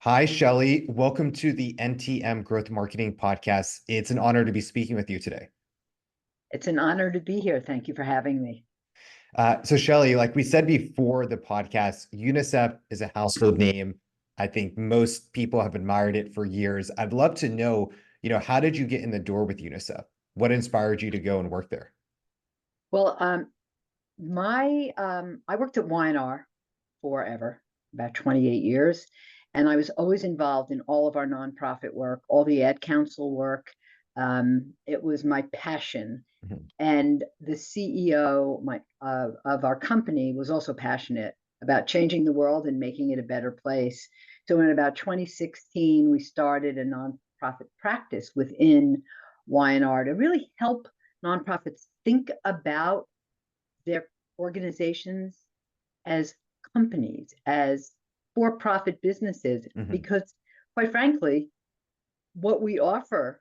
Hi, Shelley. Welcome to the NTM Growth Marketing Podcast. It's an honor to be speaking with you today. It's an honor to be here. Thank you for having me. So, Shelley, like we said before the podcast, UNICEF is a household name. I think most people have admired it for years. I'd love to know, how did you get in the door with UNICEF? What inspired you to go and work there? Well, my I worked at YNR forever, about 28 years, and I was always involved in all of our nonprofit work, all the ad council work. It was my passion, Mhm. and the CEO of our company was also passionate about changing the world and making it a better place. So in about 2016, we started a nonprofit practice within YNR to really help nonprofits think about their organizations as companies, as for-profit businesses, Mhm. because quite frankly, what we offer,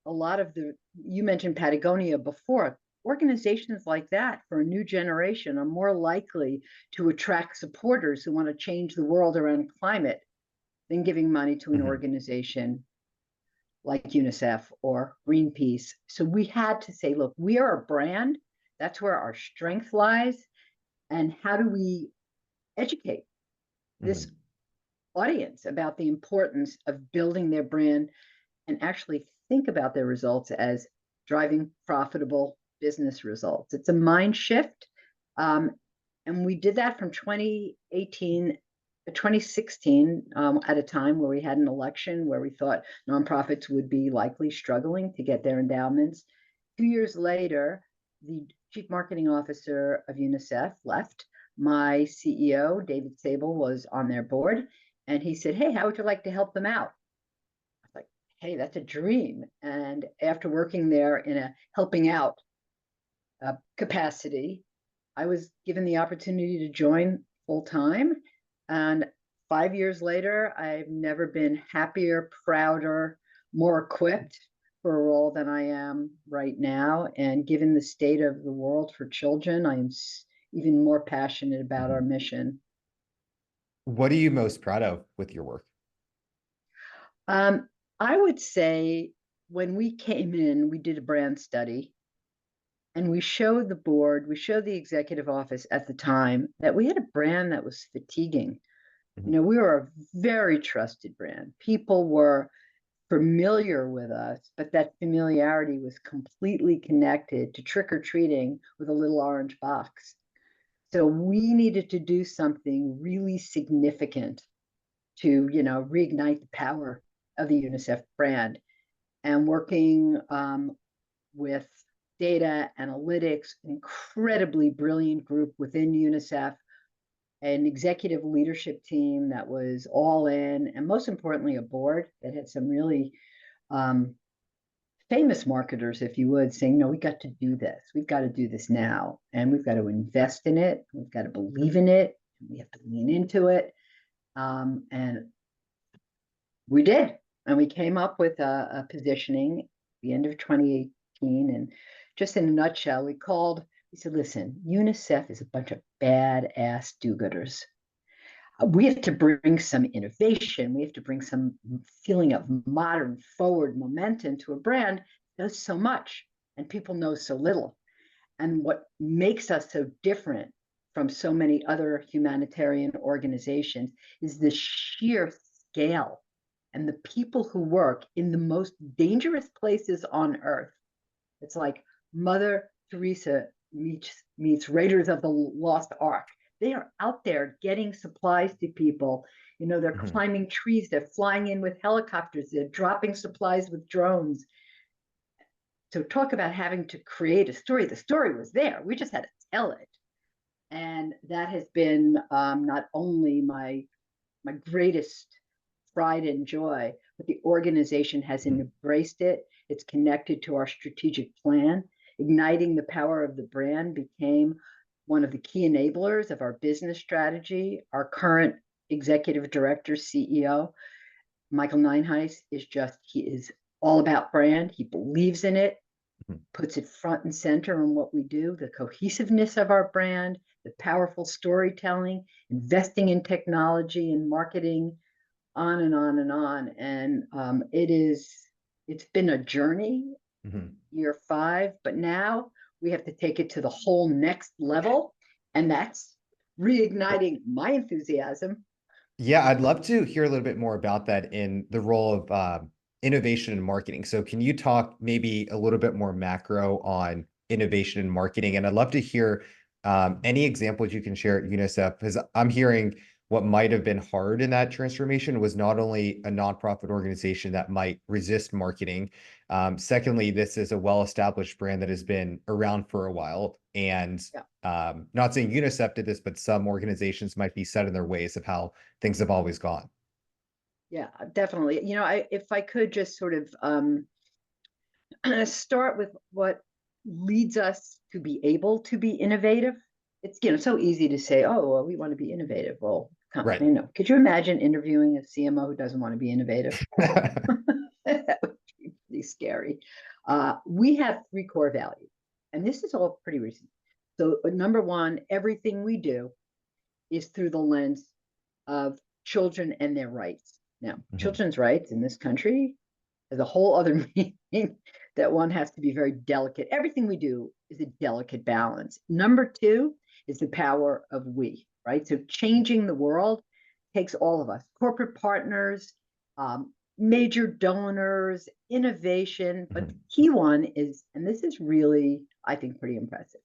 a lot of you mentioned Patagonia before, organizations like that for a new generation are more likely to attract supporters who want to change the world around climate than giving money to an Mhm. organization like UNICEF or Greenpeace. So we had to say, look, we are a brand. That's where our strength lies. And how do we educate this Mhm. audience about the importance of building their brand and actually think about their results as driving profitable business results? It's a mind shift. Um, and we did that from 2018 to 2016, at a time where we had an election where we thought nonprofits would be likely struggling to get their endowments. 2 years later, the chief marketing officer of UNICEF left. My CEO, David Sable, was on their board, and he said, "Hey, how would you like to help them out?" Like, hey, that's a dream. And after working there in a helping out capacity, I was given the opportunity to join full time. And 5 years later, I've never been happier, prouder, more equipped for a role than I am right now. And given the state of the world for children, I'm even more passionate about our Mhm. mission. What are you most proud of with your work? Um, I would say when we came in, we did a brand study and we showed the board, we showed the executive office at the time that we had a brand that was fatiguing. Mhm. We were a very trusted brand. People were familiar with us, but that familiarity was completely connected to trick or treating with a little orange box. So we needed to do something really significant to, reignite the power of the UNICEF brand. And working with data analytics, incredibly brilliant group within UNICEF, an executive leadership team that was all in, and most importantly, a board that had some really um, famous marketers, if you would, saying, no, we got to do this. We've got to do this now. And we've got to invest in it. We've got to believe in it. We have to lean into it. And we did. And we came up with a positioning at the end of 2018. And just in a nutshell, we said, listen, UNICEF is a bunch of badass do-gooders. We have to bring some innovation. We have to bring some feeling of modern forward momentum to a brand that does so much and people know so little. And what makes us so different from so many other humanitarian organizations is the sheer scale and the people who work in the most dangerous places on earth. It's like Mother Teresa meets Raiders of the Lost Ark. They are out there getting supplies to people. They're Mhm. climbing trees, they're flying in with helicopters, they're dropping supplies with drones. So talk about having to create a story. The story was there. We just had to tell it. And that has been not only my greatest pride and joy, but the organization has Mhm. embraced it. It's connected to our strategic plan. Igniting the power of the brand became one of the key enablers of our business strategy. Our current executive director, CEO, Michael Nineheis, he is all about brand. He believes in it, Mhm. puts it front and center in what we do, the cohesiveness of our brand, the powerful storytelling, investing in technology and marketing, on and on and on. And it's been a journey, Mhm. year 5, but now we have to take it to the whole next level. And that's reigniting my enthusiasm. Yeah, I'd love to hear a little bit more about that in the role of innovation and marketing. So, can you talk maybe a little bit more macro on innovation and marketing? And I'd love to hear any examples you can share at UNICEF, because I'm hearing what might have been hard in that transformation was not only a nonprofit organization that might resist marketing. Secondly, this is a well-established brand that has been around for a while. And Yeah. not saying UNICEF did this, but some organizations might be set in their ways of how things have always gone. Yeah, definitely. If I could just sort of start with what leads us to be able to be innovative. It's so easy to say, oh, well, we want to be innovative. Well, Right. could you imagine interviewing a CMO who doesn't want to be innovative? That would be pretty scary. We have 3 core values, and this is all pretty recent. So, number 1, everything we do is through the lens of children and their rights. Now, Mhm. children's rights in this country is a whole other meaning that one has to be very delicate. Everything we do is a delicate balance. Number 2 is the power of we, right? So changing the world takes all of us, corporate partners, major donors, innovation. But the Mhm. key one is, and this is really, I think, pretty impressive,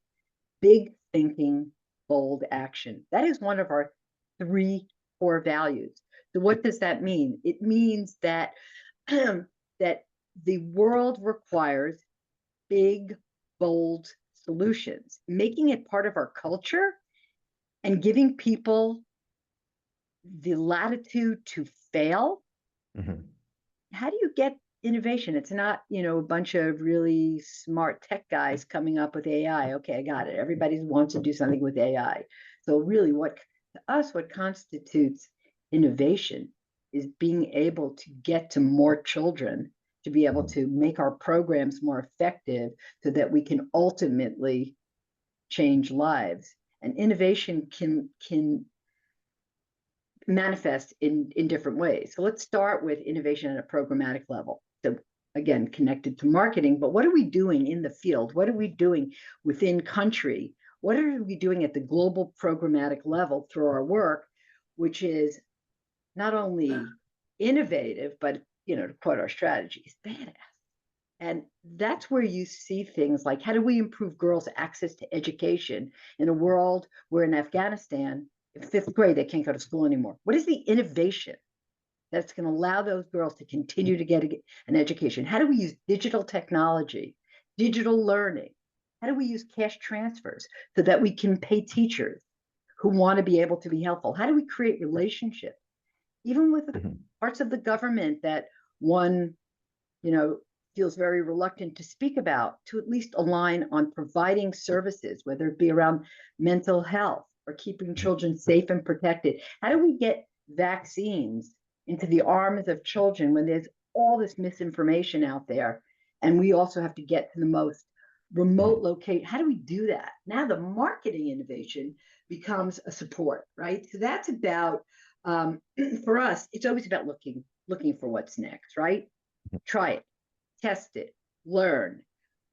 big thinking, bold action. That is one of our 3 core values. So what does that mean? It means that that the world requires big, bold solutions, making it part of our culture and giving people the latitude to fail. Mhm. How do you get innovation? It's not, a bunch of really smart tech guys coming up with AI. Okay, I got it. Everybody wants to do something with AI. So really what constitutes innovation is being able to get to more children, to be able Mhm. to make our programs more effective so that we can ultimately change lives. And innovation can manifest in different ways. So let's start with innovation at a programmatic level. So again, connected to marketing, but what are we doing in the field? What are we doing within country? What are we doing at the global programmatic level through our work, which is not only innovative, but to quote our strategy, is badass. And that's where you see things like, how do we improve girls' access to education in a world where in Afghanistan, in 5th grade, they can't go to school anymore? What is the innovation that's going to allow those girls to continue to get an education? How do we use digital technology, digital learning? How do we use cash transfers so that we can pay teachers who want to be able to be helpful? How do we create relationships, even with Mhm. parts of the government that one you know, feels very reluctant to speak about, to at least align on providing services, whether it be around mental health or keeping children safe and protected. How do we get vaccines into the arms of children when there's all this misinformation out there? And we also have to get to the most remote Mhm. locate. How do we do that? Now the marketing innovation becomes a support, right? So that's about for us, it's always about looking for what's next, right? Try it, test it, learn,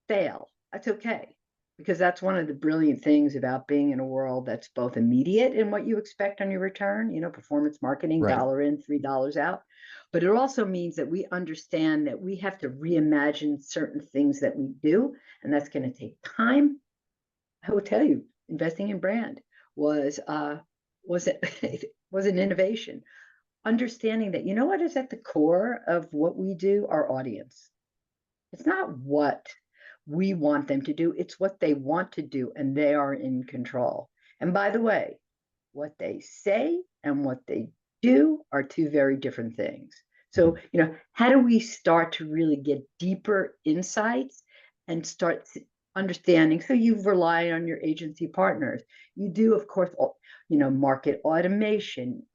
fail. That's okay. Because that's one of the brilliant things about being in a world that's both immediate in what you expect on your return, performance marketing, Right. dollar in, $3 out. But it also means that we understand that we have to reimagine certain things that we do, and that's going to take time. I will tell you, investing in brand was was it was an innovation. Understanding that what is at the core of what we do, our audience. It's not what we want them to do, it's what they want to do, and they are in control. And by the way, what they say and what they do are 2 very different things. So, Mhm. how do we start to really get deeper insights and start understanding? So, you rely on your agency partners. You do, of course, market automation.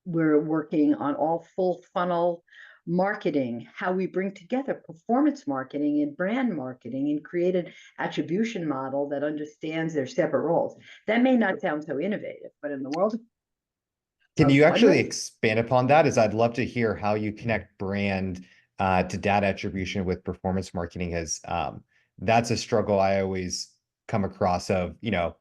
We're working on all full funnel marketing, how we bring together performance marketing and brand marketing and create an attribution model that understands their separate roles. That may not sound so innovative, but in the world Can you actually fundraise. expand upon that? As I'd love to hear how you connect brand to data attribution with performance marketing, as that's a struggle I always come across of, Yeah.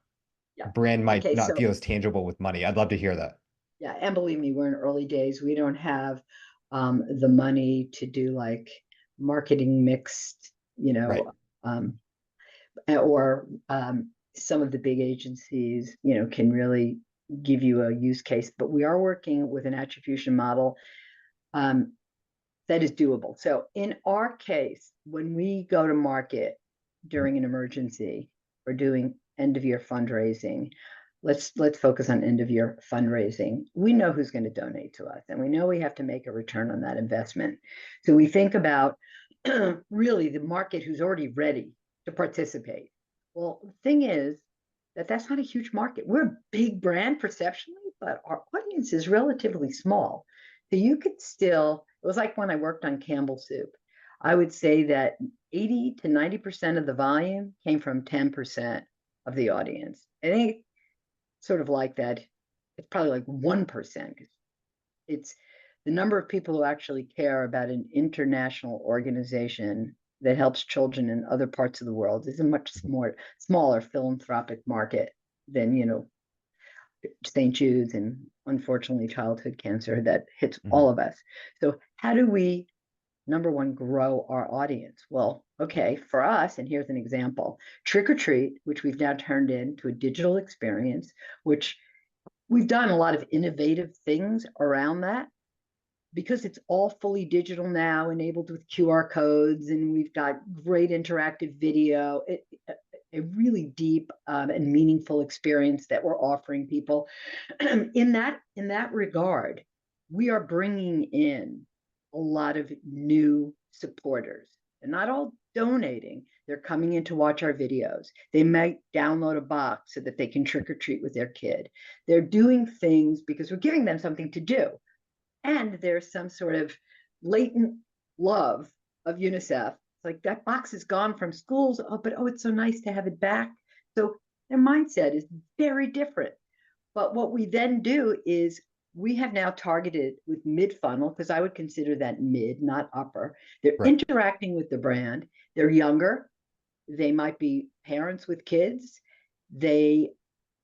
brand might Okay. not So feel as tangible with money. I'd love to hear that. yeah, and believe me, we're in early days. We don't have the money to do like marketing mixed, Right. um, or some of the big agencies, can really give you a use case. But we are working with an attribution model um, that is doable. So in our case, when we go to market Mhm. during an emergency or doing end of year fundraising, let's focus on end of year fundraising. We know who's going to donate to us, and we know we have to make a return on that investment. So we think about really the market who's already ready to participate. Well, the thing is that that's not a huge market. We're a big brand perceptually, but our audience is relatively small. So you could still, it was like when I worked on Campbell Soup. I would say that 80 to 90% of the volume came from 10% of the audience. I think sort of like that. It's probably like 1%. It's the number of people who actually care about an international organization that helps children in other parts of the world is a much more smaller philanthropic market than, St. Jude's and unfortunately childhood cancer that hits Mhm. all of us. So how do we, number one, grow our audience? Well, okay, for us, and here's an example, Trick or Treat, which we've now turned into a digital experience, which we've done a lot of innovative things around that because it's all fully digital now, enabled with QR codes, and we've got great interactive video. A really deep and meaningful experience that we're offering people. In that regard, we are bringing in a lot of new supporters. They're not all donating. They're coming in to watch our videos. They might download a box so that they can trick or treat with their kid. They're doing things because we're giving them something to do, and there's some sort of latent love of UNICEF. It's like that box is gone from schools. Oh, but it's so nice to have it back. So their mindset is very different. But what we then do is we have now targeted with mid funnel, because I would consider that mid, not upper. They're Right. interacting with the brand. They're younger. They might be parents with kids. They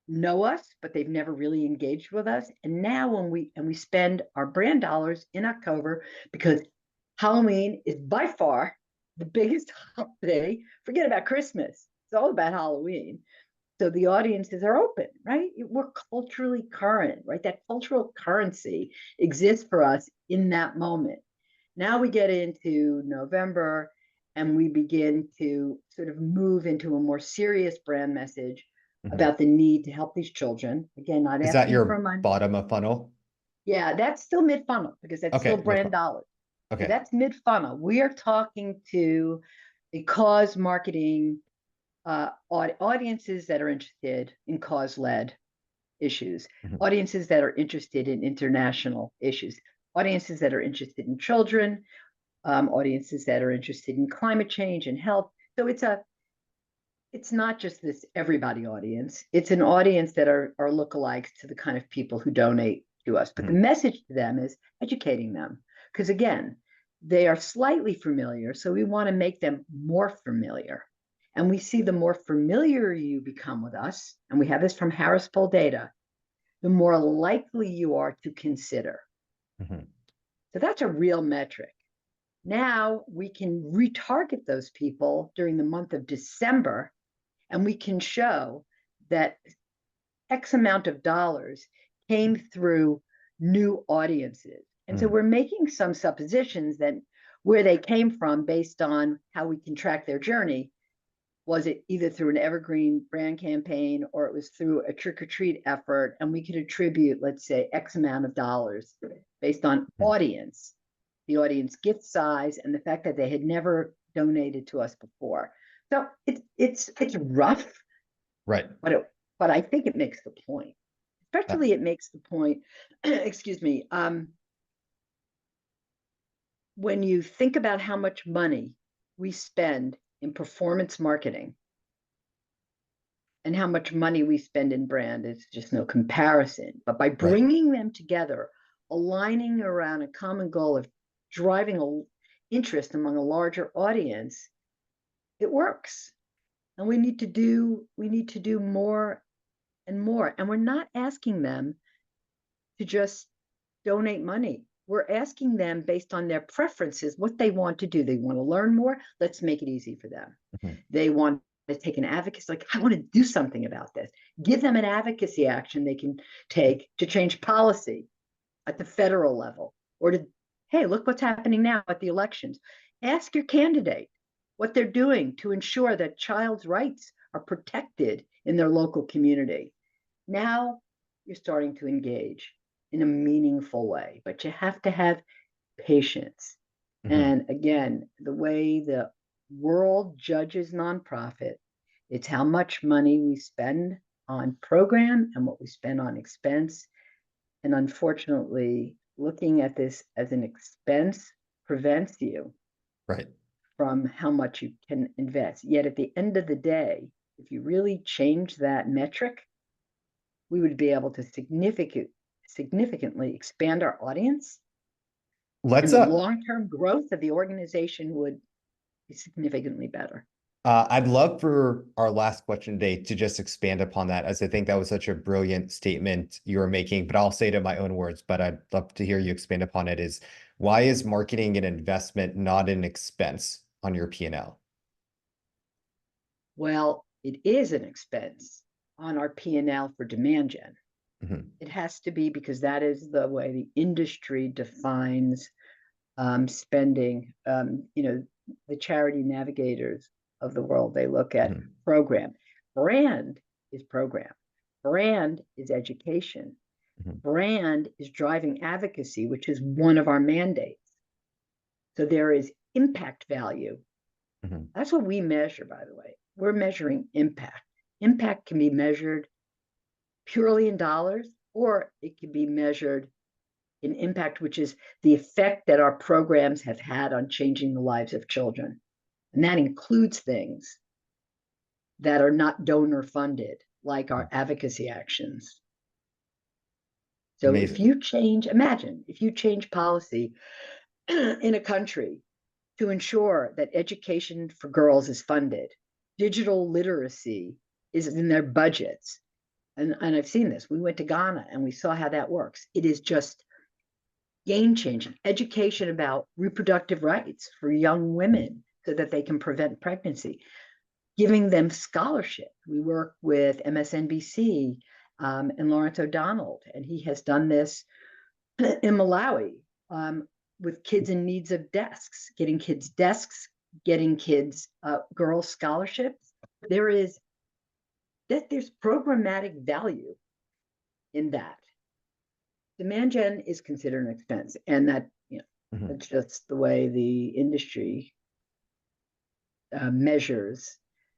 know us, but they've never really engaged with us. And now when we spend our brand dollars in October, because Halloween is by far the biggest holiday. Forget about Christmas. It's all about Halloween. So the audiences are open, right? We're culturally current, right? That cultural currency exists for us in that moment. Now we get into November and we begin to sort of move into a more serious brand message Mhm. about the need to help these children. Again, not Is that asking for your money. bottom of funnel? Yeah, that's still mid funnel because that's still Okay, mid brand funnel. dollars. So Okay. that's mid funnel. We are talking to a cause marketing audiences that are interested in cause led issues, Mhm. audiences that are interested in international issues, audiences that are interested in children, audiences that are interested in climate change and health. So it's not just this everybody audience. It's an audience that are lookalikes to the kind of people who donate to us. But the Mhm. message to them is educating them. Because again, they are slightly familiar. So we want to make them more familiar. And we see the more familiar you become with us, and we have this from Harris poll data, the more likely you are to consider. Mhm. So that's a real metric. Now we can retarget those people during the month of December, and we can show that X amount of dollars came through new audiences. And so Mhm. we're making some suppositions that where they came from based on how we can track their journey. Was it either through an evergreen brand campaign or it was through a trick or treat effort? And we could attribute, let's say, X amount of dollars based on Mhm. audience, the audience gift size, and the fact that they had never donated to us before. So it's rough, Right. but but I think it makes the point. Uh, Especially, it makes the point. Excuse me. When you think about how much money we spend in performance marketing, and how much money we spend in brand is just no comparison. But by Right. bringing them together, aligning around a common goal of driving a interest among a larger audience, it works. And we need to do more and more. And we're not asking them to just donate money. We're asking them based on their preferences, what they want to do. They want to learn more. Let's make it easy for them. Mhm. They want to take an advocacy, like, I want to do something about this. Give them an advocacy action they can take to change policy at the federal level, or to, hey, look what's happening now at the elections. Ask your candidate what they're doing to ensure that child's rights are protected in their local community. Now you're starting to engage in a meaningful way, but you have to have patience. Mhm. And again, the way the world judges nonprofit, it's how much money we spend on program and what we spend on expense. And unfortunately, looking at this as an expense prevents you Right. from how much you can invest. Yet at the end of the day, if you really change that metric, we would be able to significantly expand our audience, Let's and the long-term growth of the organization would be significantly better. I'd love for our last question today to just expand upon that, as I think that was such a brilliant statement you were making, but I'll say it in my own words, but I'd love to hear you expand upon it, is why is marketing an investment, not an expense on your P&L? Well, it is an expense on our P&L for demand gen. Mhm. It has to be, because that is the way the industry defines spending. The charity navigators of the world, they look at Mhm. program. Brand is program. Brand is education. Mhm. Brand is driving advocacy, which is one of our mandates. So there is impact value. Mhm. That's what we measure, by the way. We're measuring impact. Impact can be measured purely in dollars, or it can be measured in impact, which is the effect that our programs have had on changing the lives of children. And that includes things that are not donor funded, like our Mhm. advocacy actions. So Amazing. imagine if you change policy in a country to ensure that education for girls is funded, digital literacy is in their budgets. And I've seen this. We went to Ghana and we saw how that works. It is just game changing. Education about reproductive rights for young women so that they can prevent pregnancy, giving them scholarship. We work with MSNBC and Lawrence O'Donnell, and he has done this in Malawi, with kids in needs of desks, getting kids girls scholarships. There is there's programmatic value in that. Demand gen is considered an expense, and Mhm. it's just the way the industry measures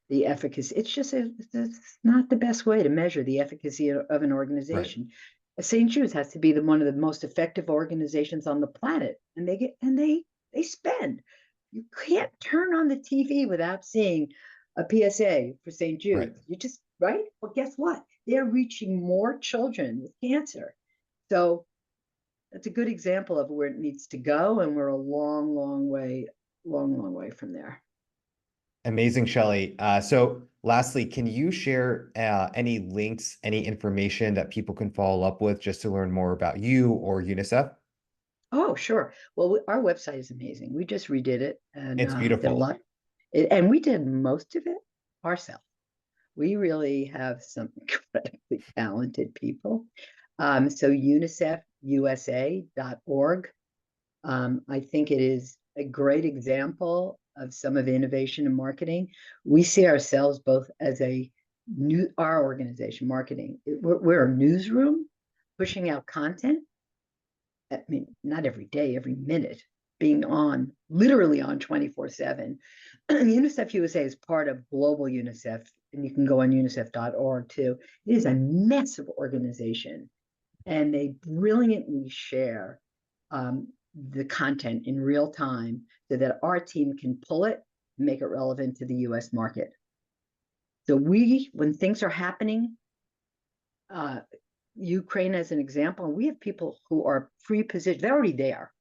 the efficacy. It's not the best way to measure the efficacy of an Right. organization. St. Jude's has to be one of the most effective organizations on the planet, and they spend. You can't turn on the TV without seeing a PSA for St. Right. Jude's. You just right. Well, guess what? They're reaching more children with cancer. So that's a good example of where it needs to go, and we're a long way from there. Amazing, Shelley. So lastly, can you share any links, any information that people can follow up with just to learn more about you or UNICEF? Oh, sure. Well, our website is amazing. We just redid it and It's did a beautiful. lot, and we did most of it ourselves. We really have some incredibly talented people. So UNICEFUSA.org. I think it is a great example of some of innovation in marketing. We see ourselves both as our organization, marketing. We're a newsroom pushing out content. I mean, not every day, every minute, being literally on 24/7. UNICEF USA is part of global UNICEF, and you can go on unicef.org too. It is a massive organization, and they brilliantly share the content in real time so that our team can pull it and make it relevant to the US market. So when things are happening, Ukraine as an example, we have people who are pre-positioned, they're already there.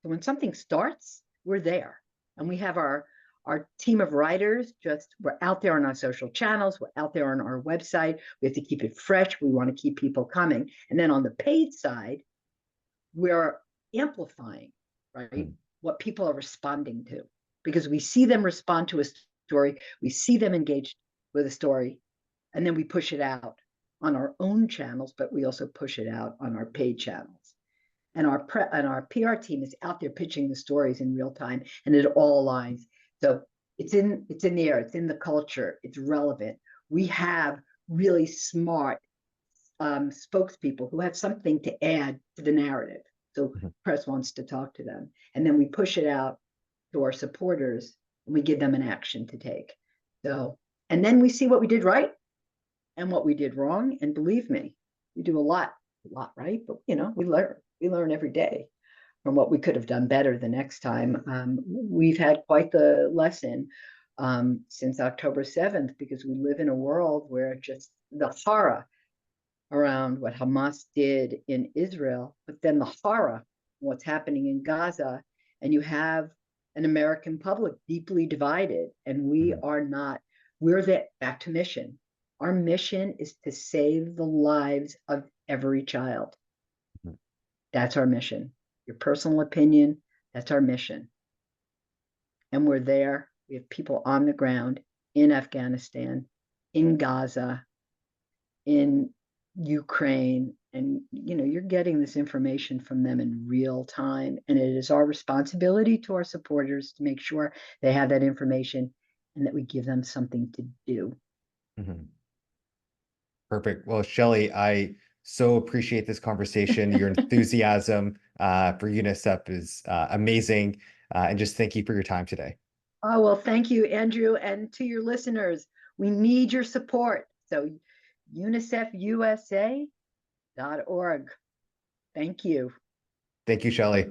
So when something starts, we're there. And we have our team of writers, we're out there on our social channels, we're out there on our website. We have to keep it fresh. We want to keep people coming. And then on the paid side, we're amplifying, right? What people are responding to, because we see them respond to a story, we see them engaged with a story, and then we push it out on our own channels, but we also push it out on our paid channels. And our PR team is out there pitching the stories in real time, and it all aligns. So it's in the air, it's in the culture, it's relevant. We have really smart spokespeople who have something to add to the narrative. So press wants to talk to them, and then we push it out to our supporters, and we give them an action to take. So, and then we see what we did right and what we did wrong. And believe me, we do a lot right, but we learn every day from what we could have done better the next time. We've had quite the lesson since October 7th, because we live in a world where just the horror around what Hamas did in Israel, but then the horror, what's happening in Gaza, and you have an American public deeply divided, and we're back to mission. Our mission is to save the lives of every child. That's our mission. Your personal opinion, that's our mission. And we're there. We have people on the ground in Afghanistan, in Gaza, in Ukraine, and you're getting this information from them in real time, and it is our responsibility to our supporters to make sure they have that information and that we give them something to do. Perfect. Well, Shelley, I so appreciate this conversation. Your enthusiasm for UNICEF is amazing. And just thank you for your time today. Oh, well, thank you, Andrew. And to your listeners, we need your support. So UNICEFUSA.org. Thank you. Thank you, Shelley.